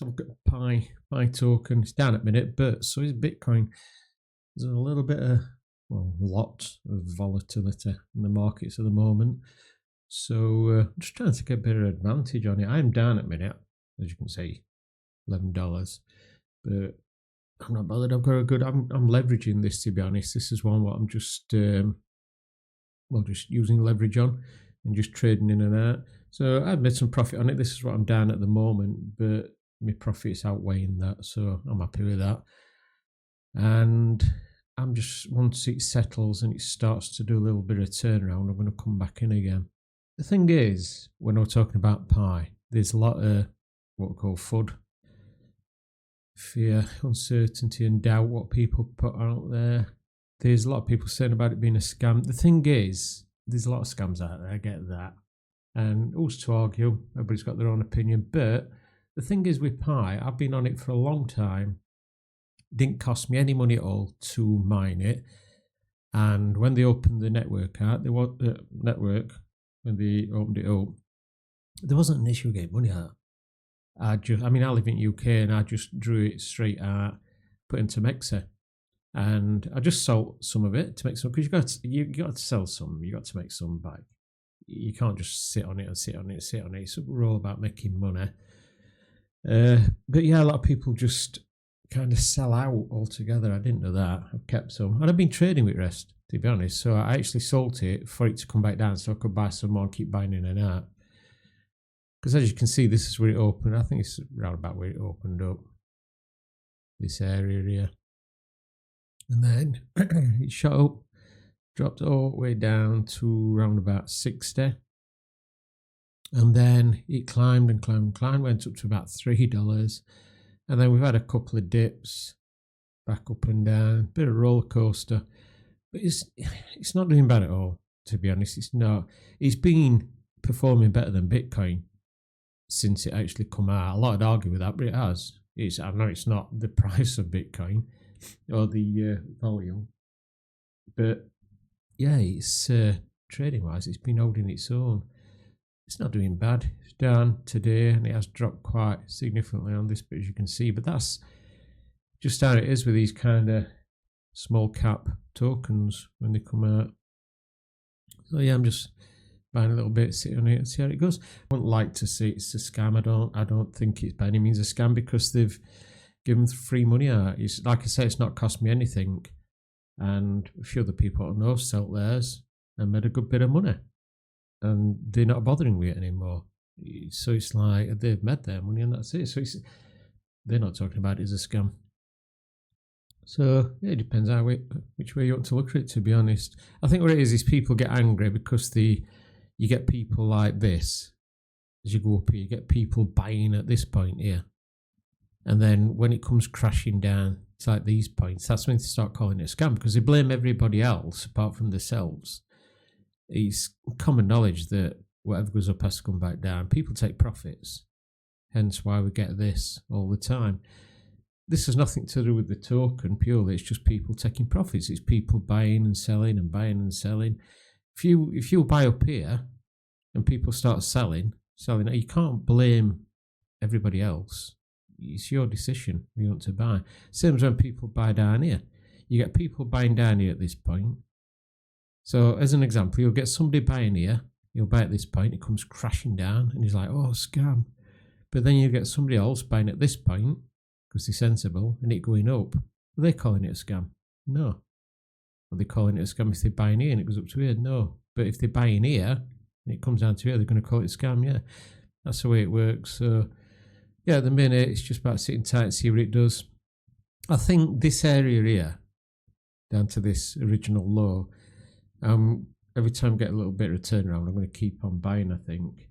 So I've got Pi token. It's down at minute, but so is Bitcoin. There's a little bit of, well, a lot of volatility in the markets at the moment. So I'm just trying to get a bit of advantage on it. I'm down at minute, as you can see, $11. But I'm not bothered. I've got a good. I'm leveraging this, to be honest. This is one what I'm just just using leverage on and just trading in and out. So I've made some profit on it. This is what I'm down at the moment, but my profit's outweighing that, so I'm happy with that. And I'm just, once it settles and it starts to do a little bit of turnaround, I'm going to come back in again. The thing is, when we're talking about Pi, there's a lot of what we call FUD, fear, uncertainty and doubt, what people put out there. There's a lot of people saying about it being a scam. The thing is, there's a lot of scams out there, I get that. And who's to argue? Everybody's got their own opinion. But the thing is with Pi, I've been on it for a long time. It didn't cost me any money at all to mine it. And when they opened the network out, when they opened it up, there wasn't an issue getting money out. I live in UK and I just drew it straight out, put into Mexa. And I just sold some of it to make some, because you got to sell some, you got to make some back. You can't just sit on it. So we're all about making money. But yeah, a lot of people just kind of sell out altogether. I didn't know that. I've kept some. And I've been trading with Rest, to be honest. So I actually sold it for it to come back down so I could buy some more and keep buying in and out. Because as you can see, this is where it opened. I think it's around about where it opened up. This area here. And then it shot up, dropped all the way down to around about 60. And then it climbed and climbed and climbed, went up to about $3. And then we've had a couple of dips, back up and down, bit of roller coaster. But it's not doing bad at all, to be honest. It's not. It's been performing better than Bitcoin since it actually come out. A lot would argue with that, but it has. I know it's not the price of Bitcoin or the volume, but yeah, it's trading wise, it's been holding its own. It's not doing bad. It's down today and it has dropped quite significantly on this bit, as you can see, but that's just how it is with these kind of small cap tokens when they come out. So yeah, I'm just buying a little bit, sit on it and see how it goes. I wouldn't like to say it's a scam. I don't think it's by any means a scam, because they've given free money out. It's, like I say, it's not cost me anything. And a few other people I know sold theirs and made a good bit of money. And they're not bothering with it anymore. So it's like they've made their money and that's it. So they're not talking about it as a scam. So yeah, it depends which way you want to look at it, to be honest. I think what it is people get angry because you get people like this. As you go up here, you get people buying at this point here. And then when it comes crashing down, it's like these points, that's when they start calling it a scam, because they blame everybody else apart from themselves. It's common knowledge that whatever goes up has to come back down. People take profits, hence why we get this all the time. This has nothing to do with the token purely, it's just people taking profits. It's people buying and selling and buying and selling. If you buy up here and people start selling, you can't blame everybody else. It's your decision you want to buy. Same as when people buy down here. You get people buying down here at this point. So as an example, you'll get somebody buying here, you'll buy at this point, it comes crashing down and he's like, oh, scam. But then you get somebody else buying at this point, because they're sensible, and it going up. Are they calling it a scam? No. Are they calling it a scam if they're buying here and it goes up to here? No. But if they're buying here and it comes down to here, they're going to call it a scam, yeah. That's the way it works. So yeah, at the minute, it's just about sitting tight and see what it does. I think this area here, down to this original low, every time I get a little bit of a turnaround, I'm going to keep on buying, I think.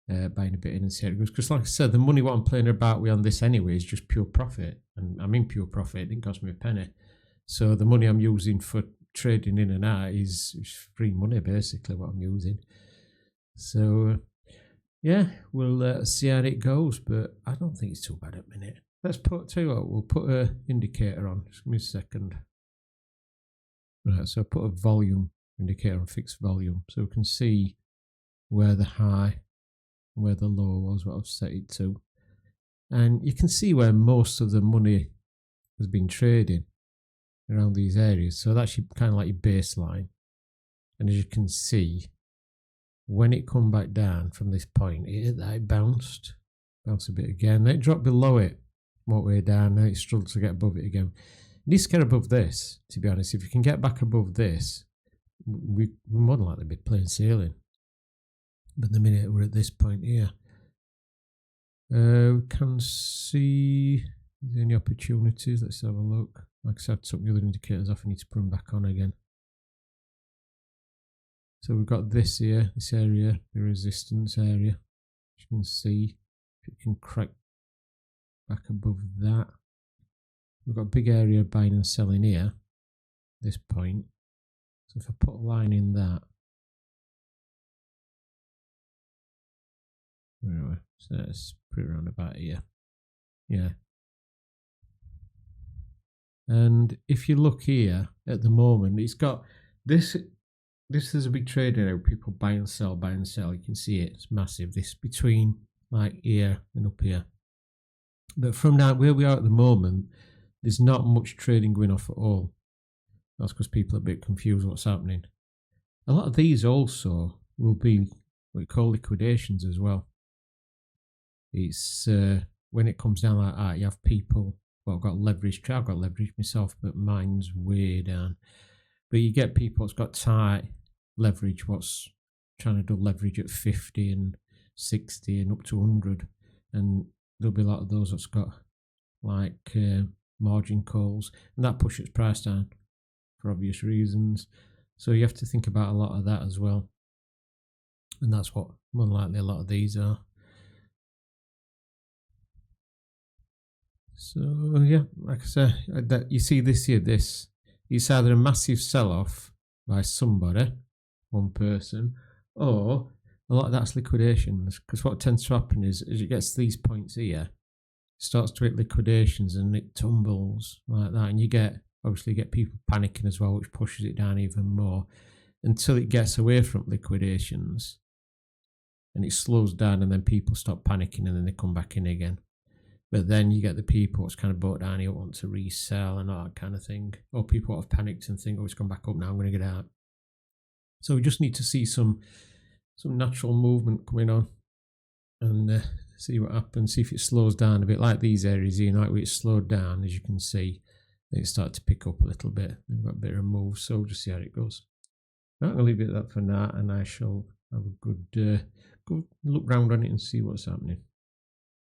Buying a bit in and see how it goes. Because like I said, the money what I'm playing about with on this anyway is just pure profit. And I'm in pure profit. It didn't cost me a penny. So the money I'm using for trading in and out is free money, basically, what I'm using. So yeah, we'll see how it goes, but I don't think it's too bad at the minute. Tell you what, we'll put an indicator on. Just give me a second. Right, so I put a volume indicator on fixed volume, so we can see where the high and where the low was, what I've set it to. And you can see where most of the money has been trading around these areas. So that's kind of like your baseline. And as you can see, when it come back down from this point, it bounced a bit again. Then it dropped below it, went way down. Then it struggled to get above it again. It needs to get above this, to be honest. If you can get back above this, we're more than likely to be plain sailing. But the minute we're at this point here, we can see any opportunities. Let's have a look. Like I said, I took the other indicators off. I need to put them back on again. So we've got this here, this area, the resistance area. You can see if it can crack back above that. We've got a big area of buying and selling here, this point. So if I put a line in that, where are we? So let's put it around about here. Yeah. And if you look here at the moment, it's got this. This is a big trade area. People buy and sell, buy and sell. You can see it. It's massive. This between like here and up here. But from now where we are at the moment, there's not much trading going off at all. That's because people are a bit confused what's happening. A lot of these also will be what we call liquidations as well. It's when it comes down like that, you have people. Well, I've got leverage. I've got leverage myself, but mine's way down. But you get people that's got tight leverage, what's trying to do leverage at 50 and 60 and up to 100. And there'll be a lot of those that's got like margin calls, and that pushes price down for obvious reasons. So you have to think about a lot of that as well. And that's what more likely a lot of these are. So yeah, like I said, that you see this here, this. It's either a massive sell-off by somebody, one person, or a lot of that's liquidations. Because what tends to happen is, as it gets to these points here, it starts to hit liquidations and it tumbles like that. And you obviously get people panicking as well, which pushes it down even more until it gets away from liquidations and it slows down, and then people stop panicking and then they come back in again. But then you get the people that's kind of bought down here want to resell and all that kind of thing. Or people that have panicked and think, oh, it's gone back up now, I'm going to get out. So we just need to see some natural movement coming on and see what happens, see if it slows down a bit, like these areas here, like where it's slowed down, as you can see, then it started to pick up a little bit. They've got a bit of move, so we'll just see how it goes. I'm going to leave it at that for now, and I shall have a good look round on it and see what's happening.